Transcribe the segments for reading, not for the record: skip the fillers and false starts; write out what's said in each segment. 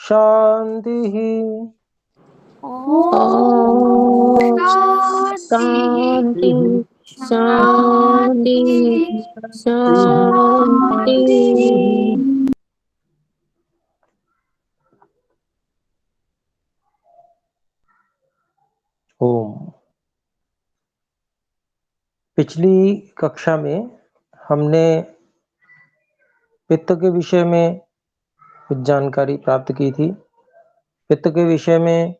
शांति। ओम शांति शांति शांति शांति। ओम। पिछली कक्षा में हमने पित्त के विषय में कुछ जानकारी प्राप्त की थी। पित्त के विषय में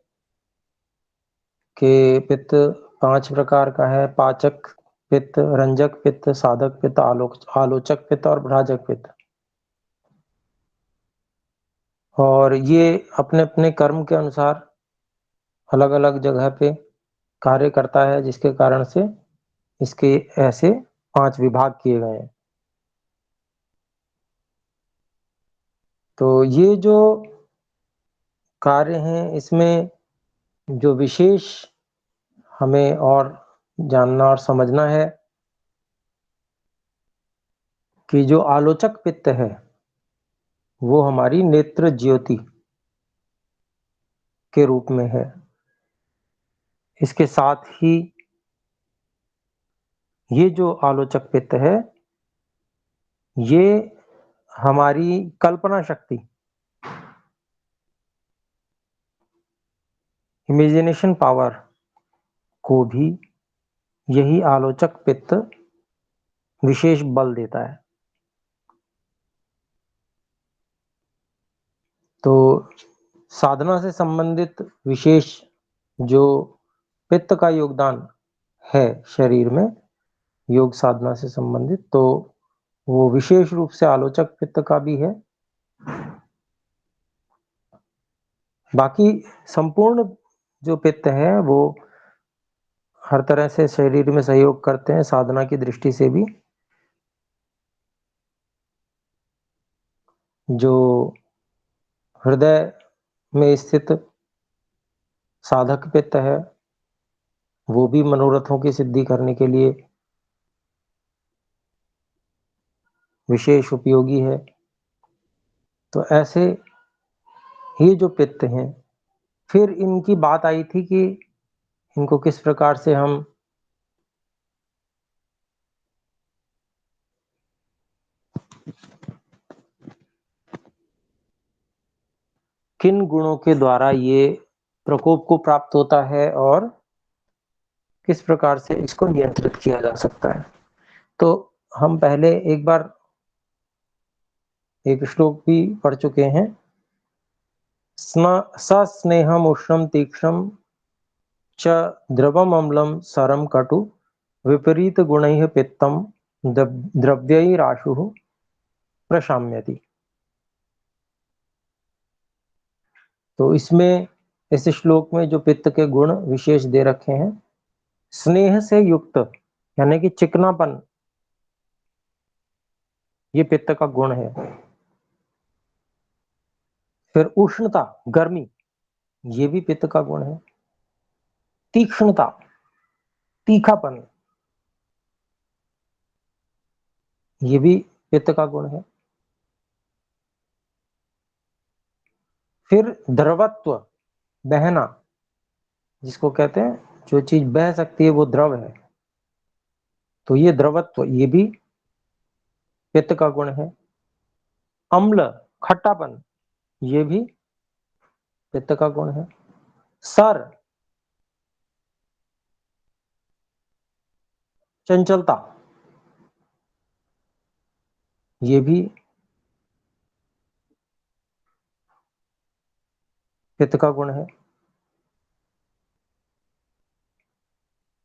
कि पित्त 5 प्रकार का है: पाचक पित्त, रंजक पित्त, साधक पित्त, आलोचक पित्त और भ्राजक पित्त। और ये अपने अपने कर्म के अनुसार अलग अलग जगह पे कार्य करता है, जिसके कारण से इसके ऐसे 5 विभाग किए गए हैं। तो ये जो कार्य हैं, इसमें जो विशेष हमें और जानना और समझना है कि जो आलोचक पित्त है वो हमारी नेत्र ज्योति के रूप में है। इसके साथ ही ये जो आलोचक पित्त है ये हमारी कल्पना शक्ति, इमेजिनेशन पावर को भी यही आलोचक पित्त विशेष बल देता है। तो साधना से संबंधित विशेष जो पित्त का योगदान है शरीर में, योग साधना से संबंधित, तो वो विशेष रूप से आलोचक पित्त का भी है। बाकी संपूर्ण जो पित्त है वो हर तरह से शरीर में सहयोग करते हैं साधना की दृष्टि से भी। जो हृदय में स्थित साधक पित्त है वो भी मनोरथों की सिद्धि करने के लिए विशेष उपयोगी है। तो ऐसे ये जो पित्त हैं, फिर इनकी बात आई थी कि इनको किस प्रकार से हम किन गुणों के द्वारा ये प्रकोप को प्राप्त होता है और किस प्रकार से इसको नियंत्रित किया जा सकता है। तो हम पहले एक बार एक श्लोक भी पढ़ चुके हैं। सस्नेहम उष्णम तीक्ष्णम च द्रवम अम्लम सरम कटु विपरीत गुणैः पित्तम द्रव्यैराशुः प्रशाम्यति। तो इसमें इस श्लोक में जो पित्त के गुण विशेष दे रखे हैं, स्नेह से युक्त यानी कि चिकनापन, ये पित्त का गुण है। फिर उष्णता, गर्मी, ये भी पित्त का गुण है। तीक्ष्णता, तीखापन, ये भी पित्त का गुण है। फिर द्रवत्व, बहना, जिसको कहते हैं जो चीज बह सकती है वो द्रव है, तो ये द्रवत्व, ये भी पित्त का गुण है। अम्ल, खट्टापन, ये भी पित्त का गुण है। सर, चंचलता, ये भी पित्त का गुण है।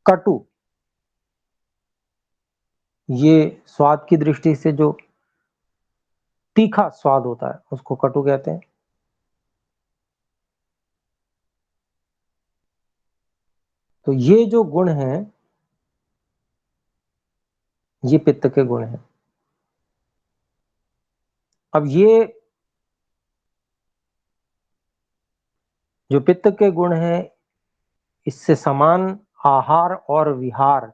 कटु, ये स्वाद की दृष्टि से जो तीखा स्वाद होता है उसको कटु कहते हैं। तो ये जो गुण हैं ये पित्त के गुण हैं। अब ये जो पित्त के गुण हैं, इससे समान आहार और विहार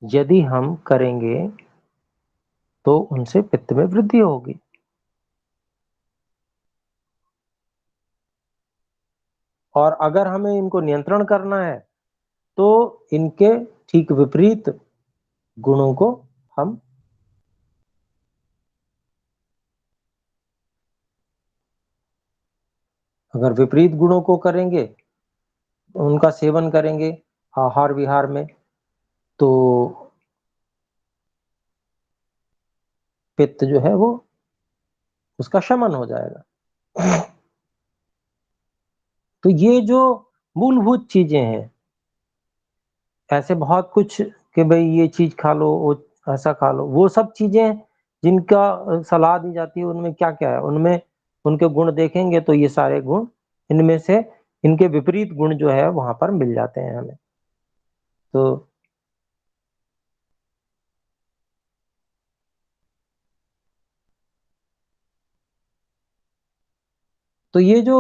यदि हम करेंगे तो उनसे पित्त में वृद्धि होगी। और अगर हमें इनको नियंत्रण करना है तो इनके ठीक विपरीत गुणों को हम अगर विपरीत गुणों को करेंगे, उनका सेवन करेंगे आहार विहार में, तो पित्त जो है वो उसका शमन हो जाएगा। तो ये जो मूलभूत चीजें हैं, ऐसे बहुत कुछ कि भाई ये चीज खा लो, वो ऐसा खा लो, वो सब चीजें जिनका सलाह दी जाती है उनमें क्या क्या है, उनमें उनके गुण देखेंगे तो ये सारे गुण, इनमें से इनके विपरीत गुण जो है वहां पर मिल जाते हैं हमें। तो ये जो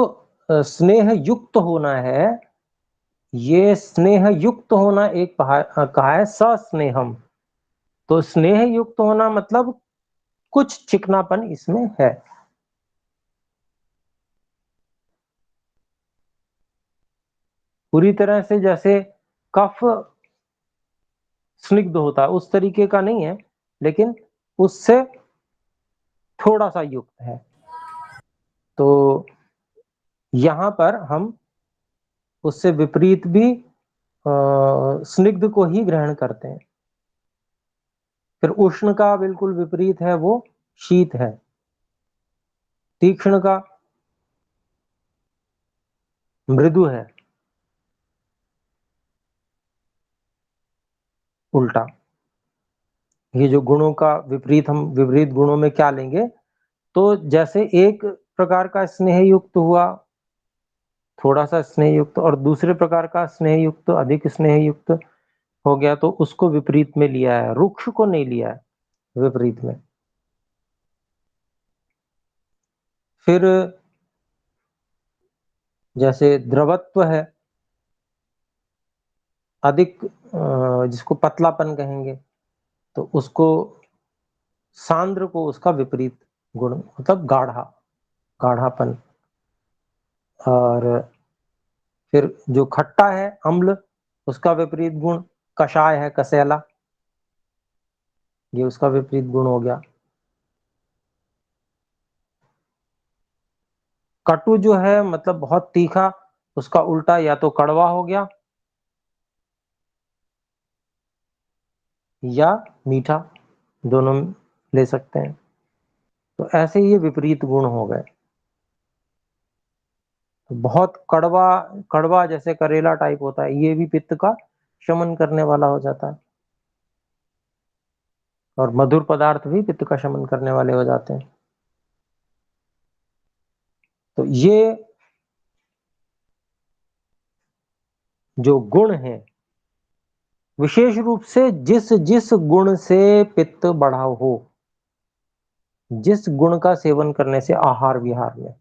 स्नेह युक्त होना है, ये स्नेह युक्त होना एक कहा है सस्नेहम। तो स्नेह युक्त होना मतलब कुछ चिकनापन इसमें है। पूरी तरह से जैसे कफ स्निग्ध होता है उस तरीके का नहीं है, लेकिन उससे थोड़ा सा युक्त है। तो यहां पर हम उससे विपरीत भी स्निग्ध को ही ग्रहण करते हैं। फिर उष्ण का बिल्कुल विपरीत है, वो शीत है। तीक्ष्ण का मृदु है, उल्टा। ये जो गुणों का विपरीत, हम विपरीत गुणों में क्या लेंगे, तो जैसे एक प्रकार का स्नेह युक्त हुआ, थोड़ा सा स्नेह युक्त, और दूसरे प्रकार का स्नेह युक्त, अधिक स्नेह युक्त हो गया, तो उसको विपरीत में लिया है, रुक्ष को नहीं लिया है विपरीत में। फिर जैसे द्रवत्व है, अधिक जिसको पतलापन कहेंगे, तो उसको सांद्र को उसका विपरीत गुण मतलब गाढ़ापन। और फिर जो खट्टा है अम्ल, उसका विपरीत गुण कषाय है, कसैला, ये उसका विपरीत गुण हो गया। कटु जो है मतलब बहुत तीखा, उसका उल्टा या तो कड़वा हो गया या मीठा, दोनों ले सकते हैं। तो ऐसे ये विपरीत गुण हो गए। तो बहुत कड़वा, कड़वा जैसे करेला टाइप होता है, ये भी पित्त का शमन करने वाला हो जाता है। और मधुर पदार्थ भी पित्त का शमन करने वाले हो जाते हैं। तो ये जो गुण है, विशेष रूप से जिस जिस गुण से पित्त बढ़ा हो, जिस गुण का सेवन करने से आहार विहार में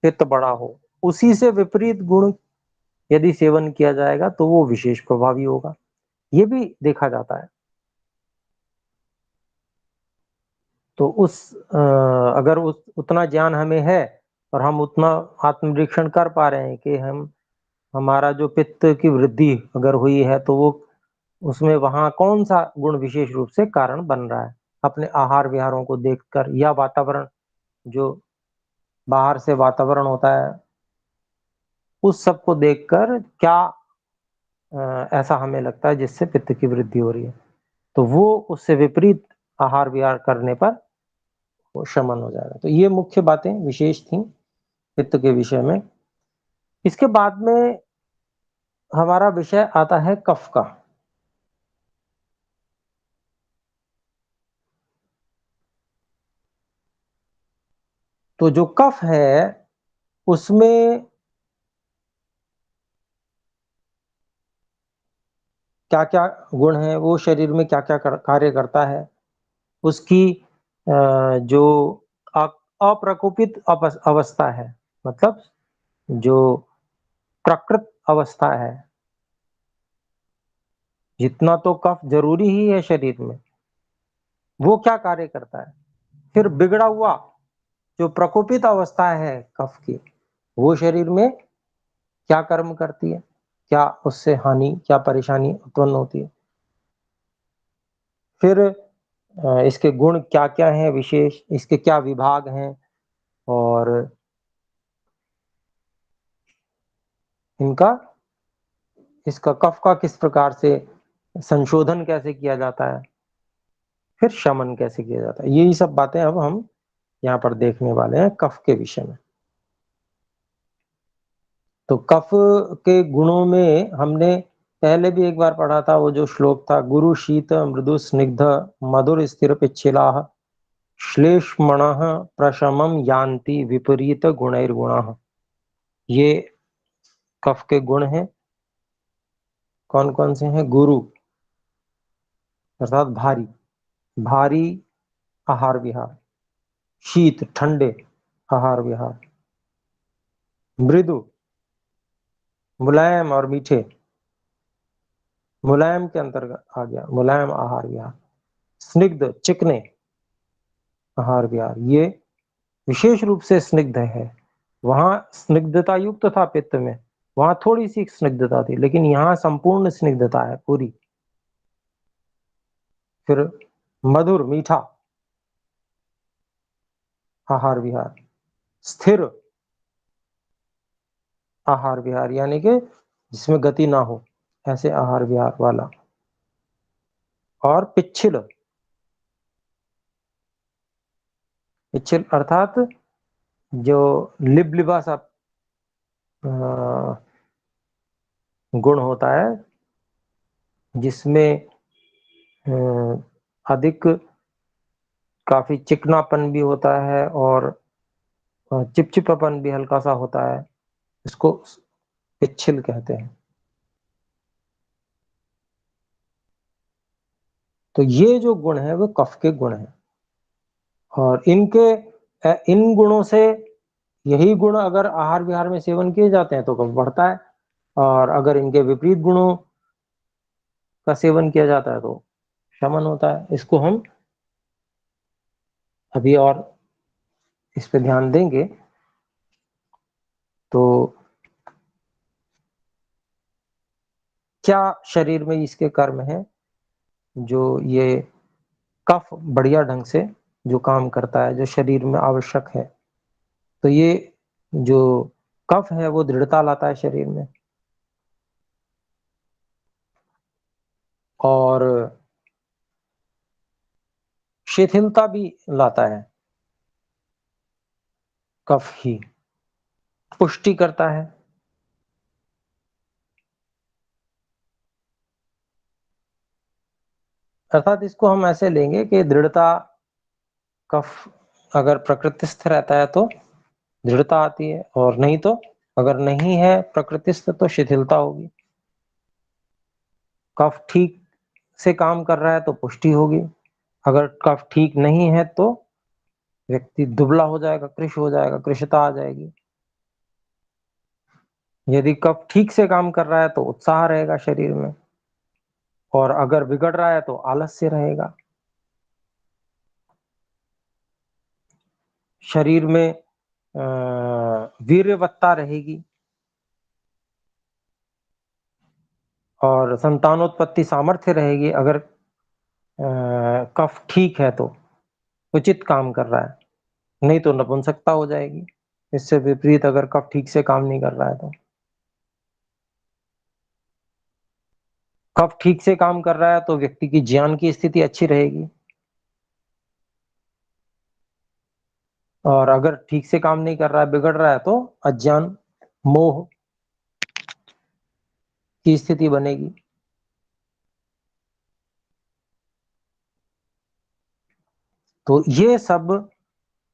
पित्त बढ़ा हो, उसी से विपरीत गुण यदि सेवन किया जाएगा तो वो विशेष प्रभावी होगा, ये भी देखा जाता है। तो अगर उतना ज्ञान हमें है और हम उतना आत्मनिरीक्षण कर पा रहे हैं कि हमारा जो पित्त की वृद्धि अगर हुई है तो वो उसमें वहां कौन सा गुण विशेष रूप से कारण बन रहा है, अपने आहार विहारों को देखकर, या वातावरण जो बाहर से वातावरण होता है उस सब को देखकर क्या ऐसा हमें लगता है जिससे पित्त की वृद्धि हो रही है, तो वो उससे विपरीत आहार विहार करने पर वो शमन हो जाएगा। तो ये मुख्य बातें विशेष थी पित्त के विषय में। इसके बाद में हमारा विषय आता है कफ का। तो जो कफ है उसमें क्या क्या गुण है, वो शरीर में क्या क्या कार्य करता है, उसकी जो अप्रकोपित अवस्था है, मतलब जो प्रकृत अवस्था है, जितना तो कफ जरूरी ही है शरीर में, वो क्या कार्य करता है। फिर बिगड़ा हुआ जो प्रकोपित अवस्था है कफ की, वो शरीर में क्या कर्म करती है, क्या उससे हानि, क्या परेशानी उत्पन्न होती है। फिर इसके गुण क्या-क्या हैं विशेष, इसके क्या विभाग हैं और इनका इसका कफ का किस प्रकार से संशोधन कैसे किया जाता है, फिर शमन कैसे किया जाता है। यही सब बातें अब हम यहाँ पर देखने वाले हैं कफ के विषय में। तो कफ के गुणों में हमने पहले भी एक बार पढ़ा था, वो जो श्लोक था, गुरु शीत मृदु स्निग्ध मधुर स्थिर पिच्छिलाः श्लेष्मणः प्रशमं यान्ति विपरीत गुणैर्गुणाः। ये कफ के गुण हैं। कौन कौन से हैं? गुरु अर्थात भारी, भारी आहार विहार, शीत ठंडे आहार विहार, मृदु मुलायम और मीठे, मुलायम के अंतर्गत आ गया मुलायम आहार विहार, स्निग्ध चिकने आहार विहार। ये विशेष रूप से स्निग्ध है। वहां स्निग्धता युक्त था पित्त में, वहां थोड़ी सी स्निग्धता थी, लेकिन यहाँ संपूर्ण स्निग्धता है पूरी। फिर मधुर मीठा आहार विहार, स्थिर आहार विहार यानी कि जिसमें गति ना हो, ऐसे आहार विहार वाला, और पिच्छिल, पिच्छिल अर्थात जो लिबलिबा सा गुण होता है, जिसमें अधिक काफी चिकनापन भी होता है और चिपचिपापन भी हल्का सा होता है, इसको पिच्छिल कहते हैं। तो ये जो गुण है वो कफ के गुण हैं, और इन गुणों से, यही गुण अगर आहार विहार में सेवन किए जाते हैं तो कफ बढ़ता है, और अगर इनके विपरीत गुणों का सेवन किया जाता है तो शमन होता है। इसको हम अभी और इस पे ध्यान देंगे। तो क्या शरीर में इसके कर्म हैं जो ये कफ बढ़िया ढंग से जो काम करता है, जो शरीर में आवश्यक है। तो ये जो कफ है वो दृढ़ता लाता है शरीर में, और शिथिलता भी लाता है। कफ ही पुष्टि करता है, अर्थात इसको हम ऐसे लेंगे कि दृढ़ता, कफ अगर प्रकृतिस्थ रहता है तो दृढ़ता आती है, और नहीं तो अगर नहीं है प्रकृतिस्थ तो शिथिलता होगी। कफ ठीक से काम कर रहा है तो पुष्टि होगी, अगर कफ ठीक नहीं है तो व्यक्ति दुबला हो जाएगा, कृश हो जाएगा, कृशता आ जाएगी। यदि कफ ठीक से काम कर रहा है तो उत्साह रहेगा शरीर में, और अगर बिगड़ रहा है तो आलस्य रहेगा। शरीर में वीर्यवत्ता रहेगी, और संतानोत्पत्ति सामर्थ्य रहेगी अगर कफ ठीक है तो, उचित काम कर रहा है। नहीं तो नपुंसकता हो जाएगी। इससे विपरीत अगर कफ ठीक से काम नहीं कर रहा है तो, कफ ठीक से काम कर रहा है तो व्यक्ति की ज्ञान की स्थिति अच्छी रहेगी, और अगर ठीक से काम नहीं कर रहा है, बिगड़ रहा है, तो अज्ञान मोह की स्थिति बनेगी। तो ये सब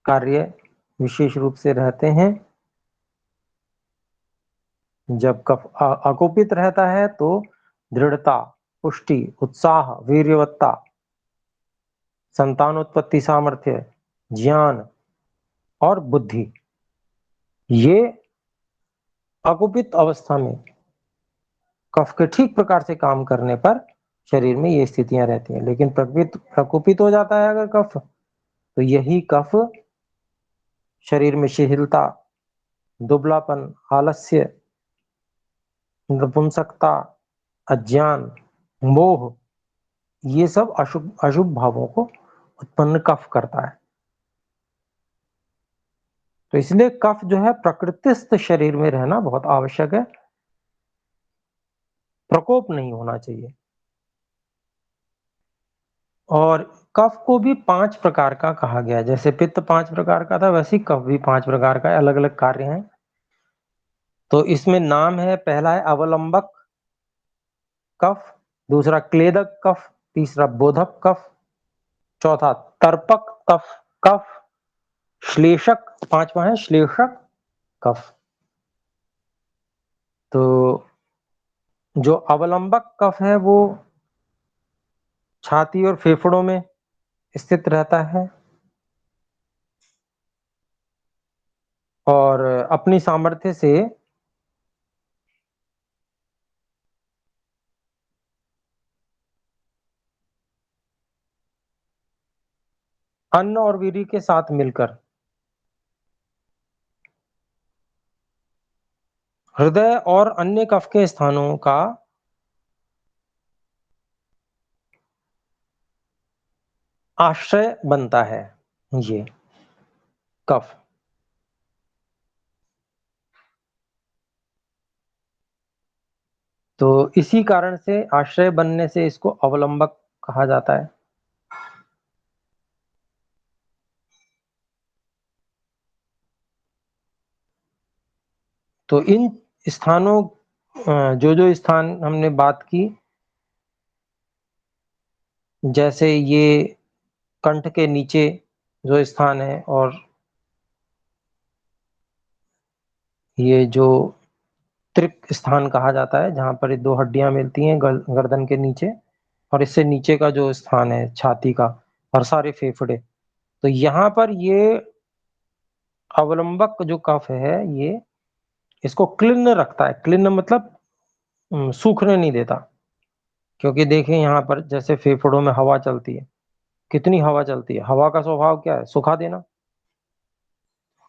कार्य विशेष रूप से रहते हैं। जब कफ अकुपित रहता है तो दृढ़ता, पुष्टि, उत्साह, वीर्यवत्ता, संतानोत्पत्ति सामर्थ्य, ज्ञान और बुद्धि, ये अकुपित अवस्था में कफ के ठीक प्रकार से काम करने पर शरीर में ये स्थितियां रहती हैं। लेकिन प्रकुपित हो जाता है अगर कफ, तो यही कफ शरीर में शिथिलता, दुबलापन, आलस्य नपुंसकता, अज्ञान, मोह, ये सब अशुभ अशुभ भावों को उत्पन्न कफ करता है। तो इसलिए कफ जो है प्रकृतिस्थ शरीर में रहना बहुत आवश्यक है, प्रकोप नहीं होना चाहिए। और कफ को भी 5 प्रकार का कहा गया है, जैसे पित्त 5 प्रकार का था, वैसे ही कफ भी 5 प्रकार का है, अलग-अलग कार्य हैं। तो इसमें नाम है, पहला है अवलंबक कफ, दूसरा क्लेदक कफ, तीसरा बोधक कफ, चौथा तर्पक कफ कफ, श्लेषक, 5वां है श्लेषक कफ। तो जो अवलंबक कफ है वो छाती और फेफड़ों में स्थित रहता है और अपनी सामर्थ्य से अन्न और वीर्य के साथ मिलकर हृदय और अन्य कफ के स्थानों का आश्रय बनता है ये कफ। तो इसी कारण से आश्रय बनने से इसको अवलंबक कहा जाता है। तो इन स्थानों जो जो स्थान हमने बात की, जैसे ये कंठ के नीचे जो स्थान है और ये जो त्रिक स्थान कहा जाता है, जहां पर ये 2 हड्डियां मिलती हैं गर्दन के नीचे, और इससे नीचे का जो स्थान है छाती का और सारे फेफड़े, तो यहाँ पर ये अवलंबक जो कफ है ये इसको क्लिन्न रखता है। क्लिन्न मतलब सूखने नहीं देता। क्योंकि देखिए यहाँ पर जैसे फेफड़ों में हवा चलती है, कितनी हवा चलती है, हवा का स्वभाव क्या है, सुखा देना।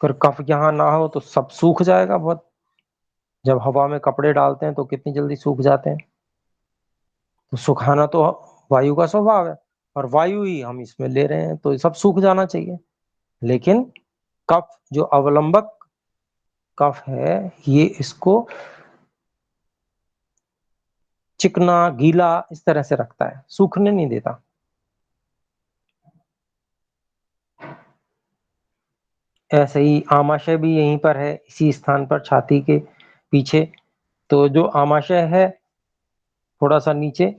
अगर कफ यहाँ ना हो तो सब सूख जाएगा बहुत। जब हवा में कपड़े डालते हैं तो कितनी जल्दी सूख जाते हैं। तो सुखाना तो वायु का स्वभाव है, और वायु ही हम इसमें ले रहे हैं, तो ये सब सूख जाना चाहिए। लेकिन कफ जो अवलंबक कफ है ये इसको चिकना गीला इस तरह से रखता है, सूखने नहीं देता। ऐसे ही आमाशय भी यहीं पर है, इसी स्थान पर छाती के पीछे। तो जो आमाशय है थोड़ा सा नीचे,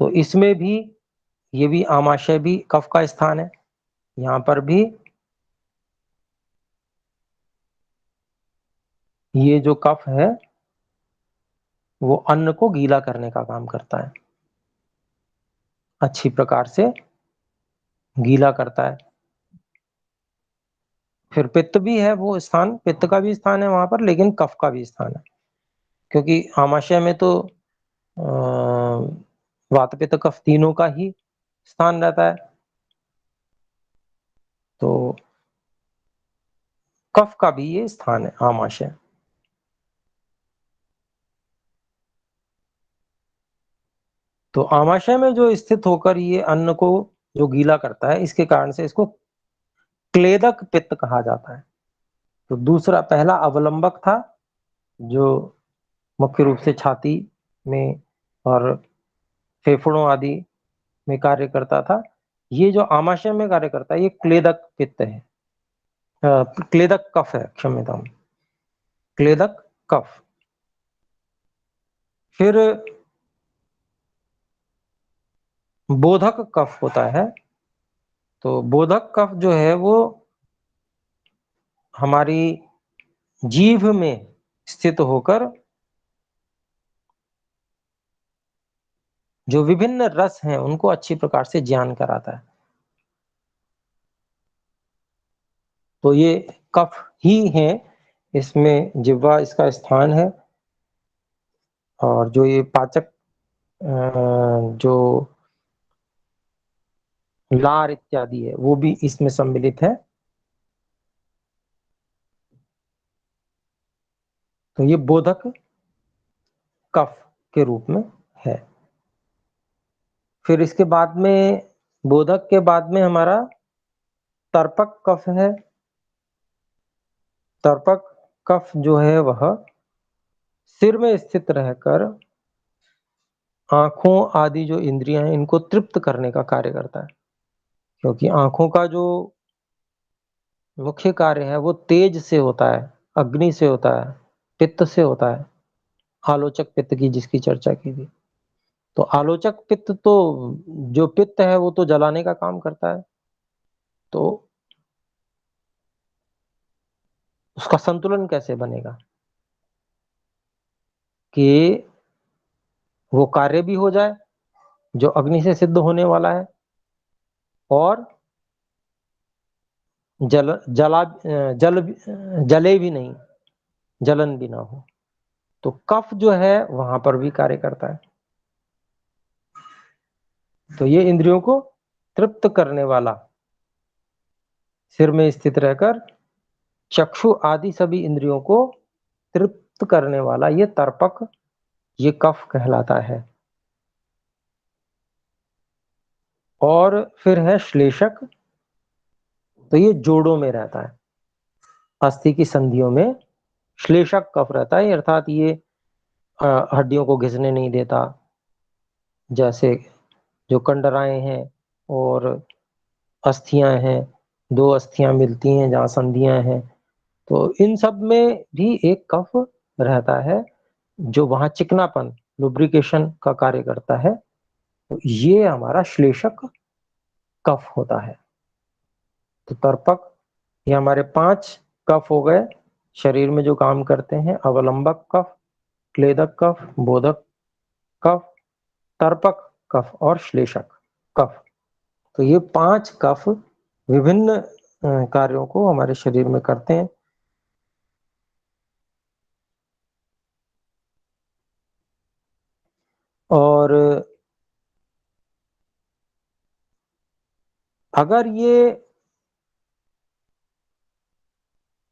तो इसमें भी ये भी आमाशय भी कफ का स्थान है। यहाँ पर भी ये जो कफ है वो अन्न को गीला करने का काम करता है, अच्छी प्रकार से गीला करता है। फिर पित्त भी है वो स्थान, पित्त का भी स्थान है वहां पर, लेकिन कफ का भी स्थान है। क्योंकि आमाशय में तो वात पित्त कफ तीनों का ही स्थान रहता है। तो कफ का भी ये स्थान है आमाशय। तो आमाशय में जो स्थित होकर ये अन्न को जो गीला करता है, इसके कारण से इसको क्लेदक पित्त कहा जाता है। तो दूसरा, पहला अवलंबक था जो मुख्य रूप से छाती में और फेफड़ों आदि में कार्य करता था। ये जो आमाशय में कार्य करता है ये क्लेदक पित्त है, क्लेदक कफ है, क्षम्यता, क्लेदक कफ। फिर बोधक कफ होता है। तो बोधक कफ जो है वो हमारी जीभ में स्थित होकर जो विभिन्न रस हैं उनको अच्छी प्रकार से ज्ञान कराता है। तो ये कफ ही है, इसमें जिह्वा इसका स्थान है। और जो ये पाचक जो लार इत्यादि है वो भी इसमें सम्मिलित है। तो ये बोधक कफ के रूप में है। फिर इसके बाद में बोधक के बाद में हमारा तर्पक कफ है। तर्पक कफ जो है वह सिर में स्थित रहकर आंखों आदि जो इंद्रियां हैं इनको तृप्त करने का कार्य करता है, क्योंकि आंखों का जो मुख्य कार्य है वो तेज से होता है, अग्नि से होता है, पित्त से होता है। आलोचक पित्त की जिसकी चर्चा की थी, तो आलोचक पित्त तो जो पित्त है वो तो जलाने का काम करता है, तो उसका संतुलन कैसे बनेगा कि वो कार्य भी हो जाए जो अग्नि से सिद्ध होने वाला है, और जल जला जल जले भी नहीं, जलन भी ना हो। तो कफ जो है वहां पर भी कार्य करता है। तो ये इंद्रियों को तृप्त करने वाला, सिर में स्थित रहकर चक्षु आदि सभी इंद्रियों को तृप्त करने वाला ये तर्पक, ये कफ कहलाता है। और फिर है श्लेषक, तो ये जोड़ों में रहता है, अस्थि की संधियों में श्लेषक कफ रहता है, अर्थात ये हड्डियों को घिसने नहीं देता। जैसे जो कंडराएं हैं और अस्थियां हैं, दो अस्थियां मिलती हैं जहां संधियां हैं, तो इन सब में भी एक कफ रहता है जो वहां चिकनापन, लुब्रिकेशन का कार्य करता है। तो ये हमारा श्लेषक कफ होता है। तो तर्पक, ये हमारे 5 कफ हो गए शरीर में जो काम करते हैं: अवलंबक कफ, क्लेदक कफ, बोधक कफ, तर्पक कफ और श्लेषक कफ। तो ये 5 कफ विभिन्न कार्यों को हमारे शरीर में करते हैं। और अगर ये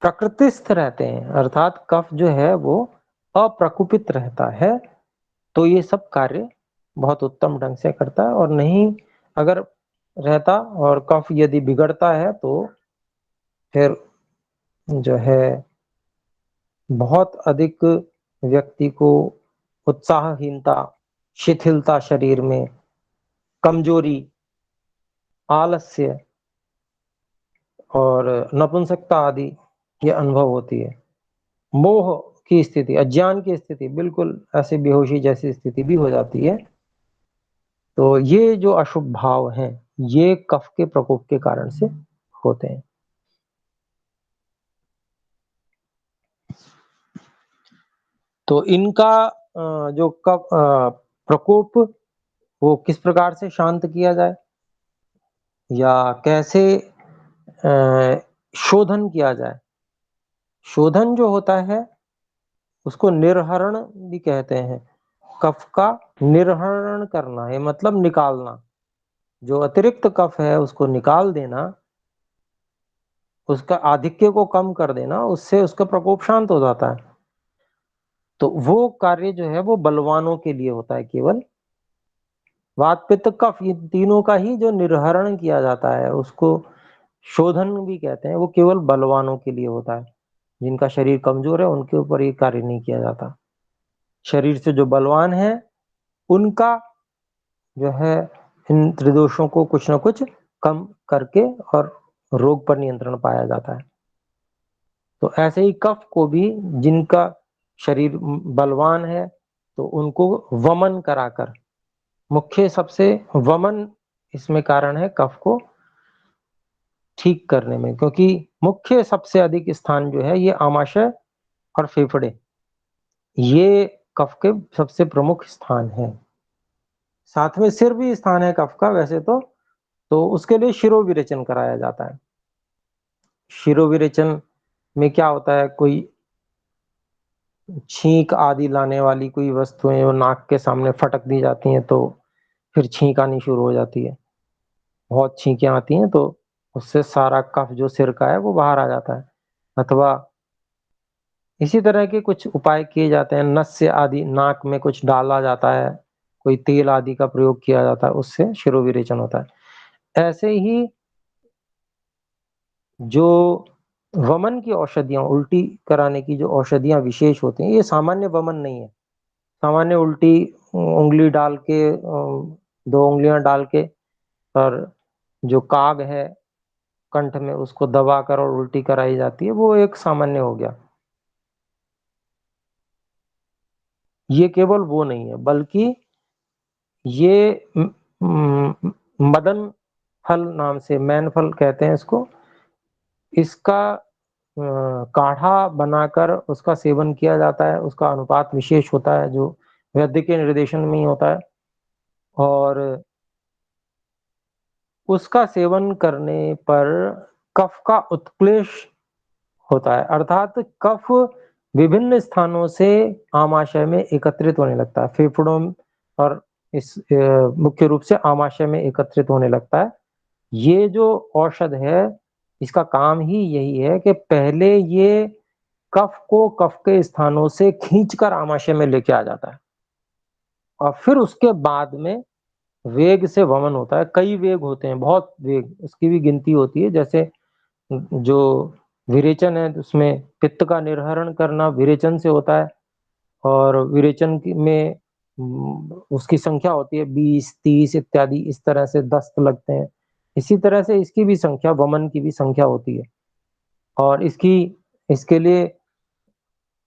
प्रकृतिस्थ रहते हैं, अर्थात कफ जो है वो अप्रकुपित रहता है, तो ये सब कार्य बहुत उत्तम ढंग से करता है। और नहीं अगर रहता और कफ यदि बिगड़ता है तो फिर जो है बहुत अधिक व्यक्ति को उत्साहहीनता, शिथिलता शरीर में, कमजोरी, आलस्य और नपुंसकता आदि ये अनुभव होती है। मोह की स्थिति, अज्ञान की स्थिति, बिल्कुल ऐसे बेहोशी जैसी स्थिति भी हो जाती है। तो ये जो अशुभ भाव हैं ये कफ के प्रकोप के कारण से होते हैं। तो इनका जो कफ प्रकोप वो किस प्रकार से शांत किया जाए या कैसे शोधन किया जाए। शोधन जो होता है उसको निर्हरण भी कहते हैं। कफ का निर्हरण करना है मतलब निकालना, जो अतिरिक्त कफ है उसको निकाल देना, उसका आधिक्य को कम कर देना, उससे उसका प्रकोप शांत हो जाता है। तो वो कार्य जो है वो बलवानों के लिए होता है केवल। वात पित्त कफ इन तीनों का ही जो निर्हरण किया जाता है उसको शोधन भी कहते हैं, वो केवल बलवानों के लिए होता है। जिनका शरीर कमजोर है उनके ऊपर ये कार्य नहीं किया जाता। शरीर से जो बलवान है उनका जो है इन त्रिदोषों को कुछ ना कुछ कम करके और रोग पर नियंत्रण पाया जाता है। तो ऐसे ही कफ को भी, जिनका शरीर बलवान है तो उनको वमन कराकर, मुख्य सबसे वमन इसमें कारण है कफ को ठीक करने में, क्योंकि मुख्य सबसे अधिक स्थान जो है ये आमाशय और फेफड़े, ये कफ के सबसे प्रमुख स्थान है। साथ में सिर भी स्थान है कफ का वैसे तो उसके लिए शिरोविरेचन कराया जाता है। शिरोविरेचन में क्या होता है, कोई छींक आदि लाने वाली कोई वस्तुएं वो नाक के सामने फटक दी जाती हैं तो फिर छींक आनी शुरू हो जाती है, बहुत छींकें आती हैं, तो उससे सारा कफ जो सिर का है वो बाहर आ जाता है। अथवा इसी तरह के कुछ उपाय किए जाते हैं, नस्य आदि नाक में कुछ डाला जाता है, कोई तेल आदि का प्रयोग किया जाता है, उससे शिरोविरेचन होता है। ऐसे ही जो वमन की औषधियाँ, उल्टी कराने की जो औषधियाँ विशेष होती हैं, ये सामान्य वमन नहीं है। सामान्य उल्टी उँगली डाल के 2 उँगलियाँ डाल के और जो काग है कंठ में उसको दबाकर और उल्टी कराई जाती है, वो एक सामान्य हो गया। ये केवल वो नहीं है, बल्कि ये मदन फल नाम से, मैन फल कहते हैं इसको, इसका काढ़ा बनाकर उसका सेवन किया जाता है। उसका अनुपात विशेष होता है, जो वैद्य के निर्देशन में ही होता है, और उसका सेवन करने पर कफ का उत्क्लेश होता है, अर्थात कफ विभिन्न स्थानों से आमाशय में एकत्रित होने लगता है, फेफड़ों और इस मुख्य रूप से आमाशय में एकत्रित होने लगता है। ये जो औषध है, इसका काम ही यही है कि पहले ये कफ को कफ के स्थानों से खींचकर आमाशय में लेके आ जाता है, और फिर उसके बाद में वेग से वमन होता है। कई वेग होते हैं, बहुत वेग, उसकी भी गिनती होती है। जैसे जो विरेचन है, उसमें पित्त का निर्हरण करना विरेचन से होता है, और विरेचन में उसकी संख्या होती है 20, 30 इत्यादि, इस तरह से दस्त लगते हैं। इसी तरह से इसकी भी संख्या, वमन की भी संख्या होती है, और इसके लिए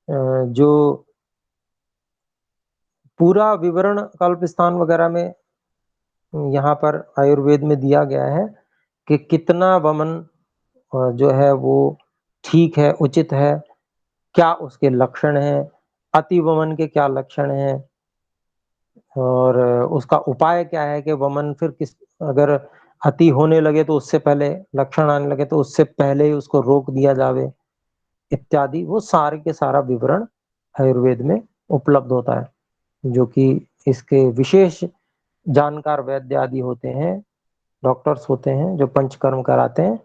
जो पूरा विवरण कल्पस्थान वगैरह में यहाँ पर आयुर्वेद में दिया गया है कि कितना वमन जो है वो ठीक है, उचित है, क्या उसके लक्षण हैं, अति वमन के क्या लक्षण हैं, और उसका उपाय क्या है कि वमन फिर किस, अगर अति होने लगे तो उससे पहले, लक्षण आने लगे तो उससे पहले ही उसको रोक दिया जावे, इत्यादि। वो सारे के सारा विवरण आयुर्वेद में उपलब्ध होता है, जो कि इसके विशेष जानकार वैद्य आदि होते हैं, डॉक्टर्स होते हैं जो पंचकर्म कराते हैं,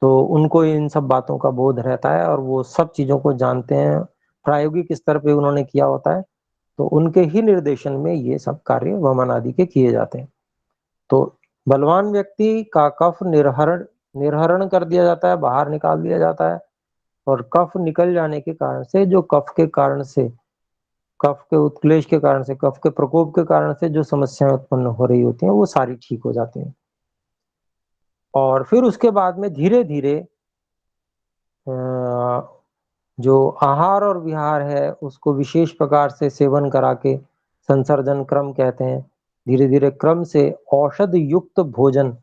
तो उनको इन सब बातों का बोध रहता है और वो सब चीज़ों को जानते हैं, प्रायोगिक स्तर पे उन्होंने किया होता है, तो उनके ही निर्देशन में ये सब कार्य वमन आदि के किए जाते हैं। तो बलवान व्यक्ति का कफ निर्हरण निर्हरण कर दिया जाता है, बाहर निकाल दिया जाता है, और कफ निकल जाने के कारण से, जो कफ के कारण से, कफ के उत्क्लेश के कारण से, कफ के प्रकोप के कारण से जो समस्याएं उत्पन्न हो रही होती हैं, वो सारी ठीक हो जाती हैं। और फिर उसके बाद में धीरे-धीरे जो आहार और विहार है, उसको विशेष प्रकार से सेवन करा के, संसर्जन क्रम कहते हैं, धीरे-धीरे क्रम से औषध युक्त भोजन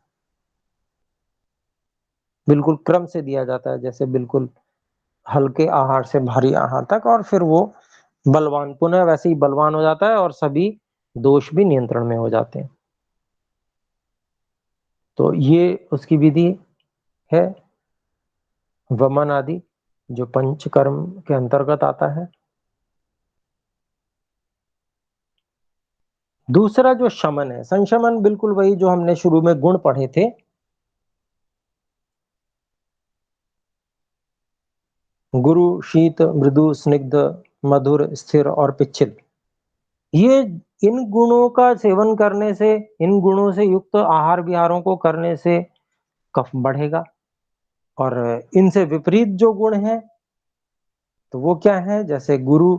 बिल्कुल क्रम से दिया जाता है, जैसे बिल्कुल हल्के आहार से भारी आहार तक, और फिर वो बलवान पुनः वैसे ही बलवान हो जाता है और सभी दोष भी नियंत्रण में हो जाते हैं। तो ये उसकी विधि है, वमन आदि, जो पंचकर्म के अंतर्गत आता है। दूसरा जो शमन है, संशमन, बिल्कुल वही जो हमने शुरू में गुण पढ़े थे। गुरु, शीत, मृदु, स्निग्ध, मधुर, स्थिर और पिच्छिल। ये इन गुणों का सेवन करने से, इन गुणों से युक्त आहार विहारों को करने से कफ बढ़ेगा, और इनसे विपरीत जो गुण हैं, तो वो क्या है? जैसे गुरु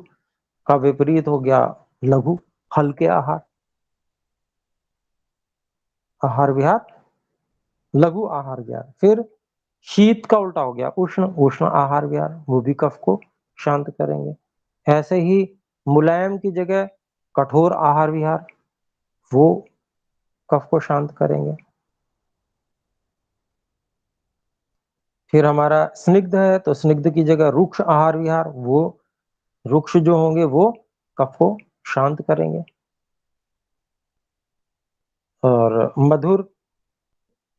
का विपरीत हो गया लघु, हल्के आहार, आहार विहार, लघु आहार विहार। फिर शीत का उल्टा हो गया उष्ण, उष्ण आहार विहार, वो भी कफ को शांत करेंगे। ऐसे ही मुलायम की जगह कठोर आहार विहार, वो कफ को शांत करेंगे। फिर हमारा स्निग्ध है, तो स्निग्ध की जगह रुक्ष आहार विहार, वो रुक्ष जो होंगे वो कफ को शांत करेंगे। और मधुर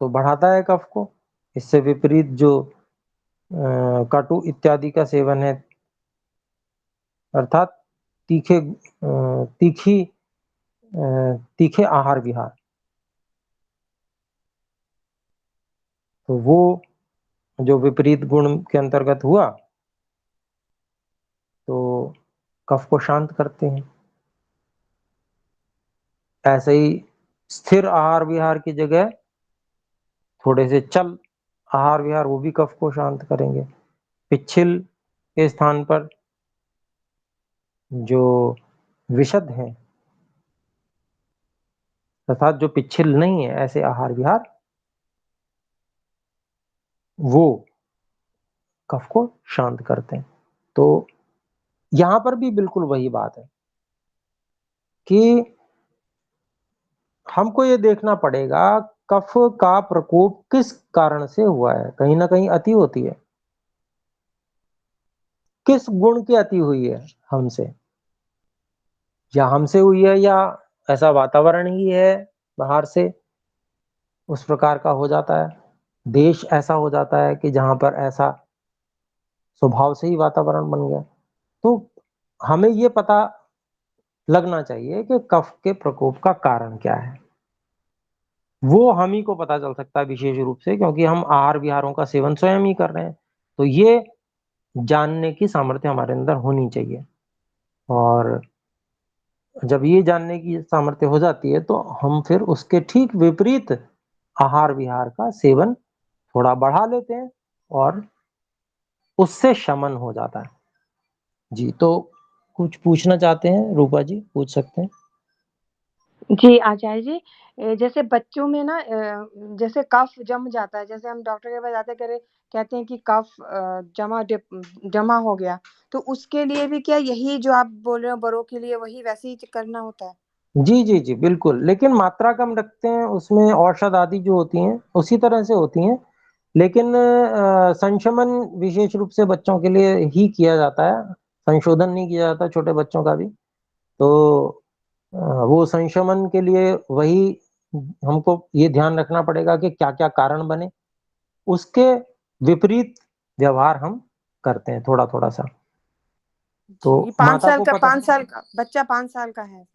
तो बढ़ाता है कफ को। इससे विपरीत जो कटु इत्यादि का सेवन है, अर्थात तीखे आहार विहार, तो वो जो विपरीत गुण के अंतर्गत हुआ, तो कफ को शांत करते हैं। ऐसे ही स्थिर आहार विहार की जगह थोड़े से चल आहार विहार, वो भी कफ को शांत करेंगे। पिच्छिल के स्थान पर जो विशद हैं तथा जो पिच्छिल नहीं है, ऐसे आहार विहार, वो कफ को शांत करते हैं। तो यहां पर भी बिल्कुल वही बात है कि हमको ये देखना पड़ेगा कफ का प्रकोप किस कारण से हुआ है। कहीं ना कहीं अति होती है, किस गुण की अति हुई है हमसे, या हमसे हुई है, या ऐसा वातावरण ही है बाहर से उस प्रकार का हो जाता है, देश ऐसा हो जाता है कि जहां पर ऐसा स्वभाव से ही वातावरण बन गया। तो हमें ये पता लगना चाहिए कि कफ के प्रकोप का कारण क्या है। वो हम ही को पता चल सकता है विशेष रूप से, क्योंकि हम आहार विहारों का सेवन स्वयं ही कर रहे हैं। तो ये जानने की सामर्थ्य हमारे अंदर होनी चाहिए, और जब ये जानने की सामर्थ्य हो जाती है तो हम फिर उसके ठीक विपरीत आहार विहार का सेवन थोड़ा बढ़ा लेते हैं और उससे शमन हो जाता है। जी, तो कुछ पूछना चाहते हैं रूपा जी, पूछ सकते हैं। जी आचार्य जी, जैसे बच्चों में ना जैसे कफ जम जाता है, जैसे हम डॉक्टर के पास जाते कहते हैं कि कफ जमा हो गया, तो उसके लिए भी क्या यही जो आप बोल रहे हो बड़ों के लिए वही वैसे ही करना होता है? जी जी जी बिल्कुल, लेकिन मात्रा कम रखते हैं उसमें, औषध आदि जो होती हैं उसी तरह से होती हैं, लेकिन संशमन विशेष रूप से बच्चों के लिए ही किया जाता है, संशोधन नहीं किया जाता छोटे बच्चों का भी। तो वो संशमन के लिए वही हमको ये ध्यान रखना पड़ेगा कि क्या क्या कारण बने, उसके विपरीत व्यवहार हम करते हैं थोड़ा थोड़ा सा। तो जी, 5 माता साल को का पता, 5 साल का बच्चा 5 साल का है।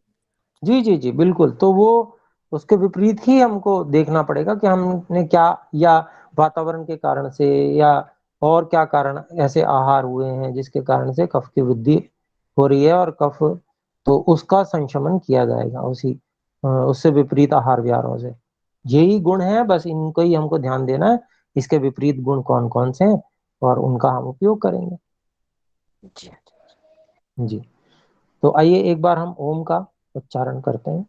जी जी जी बिल्कुल, तो वो उसके विपरीत ही हमको देखना पड़ेगा कि हमने क्या, या वातावरण के कारण से, या और क्या कारण ऐसे आहार हुए हैं जिसके कारण से कफ की वृद्धि हो रही है, और कफ, तो उसका संशमन किया जाएगा उसी उससे विपरीत आहार विहारों से। यही गुण है, बस इनको ही हमको ध्यान देना है, इसके विपरीत गुण कौन कौन से हैं और उनका हम उपयोग करेंगे। जी जी, तो आइए एक बार हम ओम का उच्चारण करते हैं।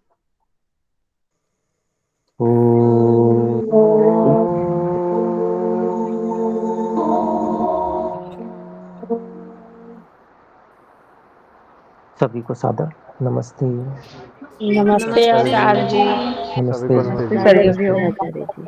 सभी को सादर नमस्ते। नमस्ते आचार्य जी। नमस्ते जी। नमस्ते आचार्य जी।